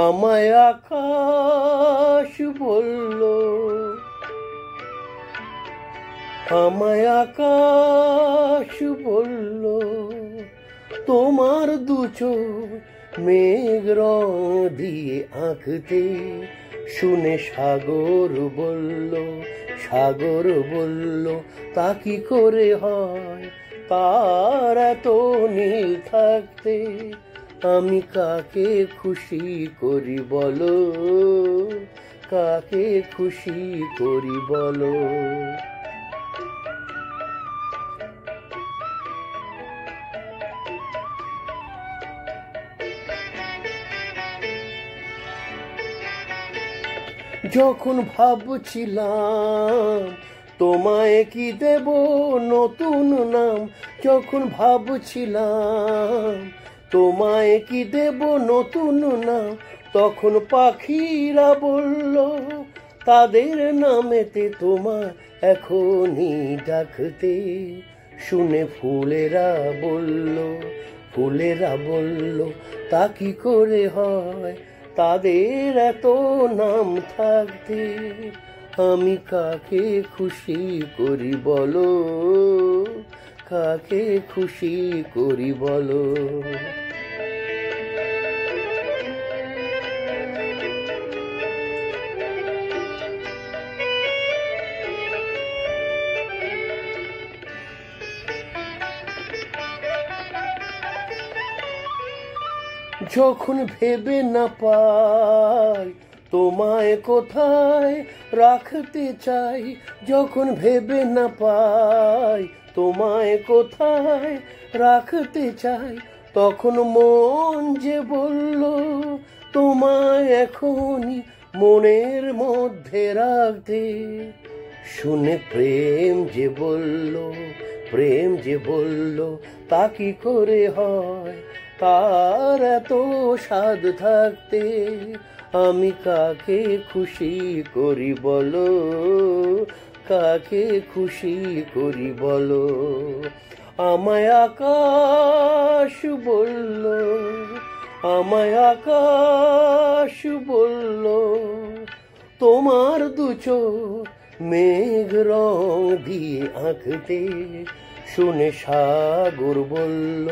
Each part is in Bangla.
আমায় আকাশ বলল, আমায় আকাশ বলল, তোমার দু চোখ মেঘ রং দিয়ে আঁকতে। শুনে সাগর বলল, সাগর বলল, তা কি করে হয় তার এত নীল থাকতে। আমি কাকে খুশি করি বলো, কাকে খুশি করি বলো। যখন ভাবছিলাম তোমায় কি দেব নতুন নাম, যখন ভাবছিলাম তোমায় কি দেব নতুন নাম, তখন পাখিরা বলল তাদের নামেতে তোমায় এখনই ডাকতে। শুনে ফুলেরা বলল, ফুলেরা বলল, তা কি করে হয় তাদের এত নাম থাকতে। আমি কাকে খুশি করি বলো, কাকে খুশি করি বলো। যখন ভেবে না পাই তোমায় কোথায় রাখতে চাই, যখন ভেবে না পাই তোমায় কোথায় রাখতে চাই, তখন মন যে বলল তোমায় এখনই মনের মধ্যে রাখতে। শুনে প্রেম যে বলল, প্রেম যে বলল, তা কি করে হয় তার এত স্বাদ থাকতে। আমি কাকে খুশি করি বলো, কাকে খুশি করি বলো। আমায় আকাশ বলল, আমায় আকাশ বলল, তোমার দু চোখ মেঘ রং দিয়ে আঁকতে। শুনে সাগর বলল,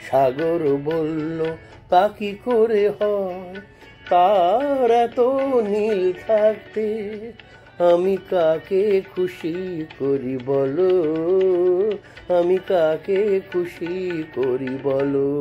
সাগর বলল, তা কি করে হয় তার এত নীল থাকতে। আমি কাকে খুশি করি বলো, আমি কাকে খুশি করি বলো।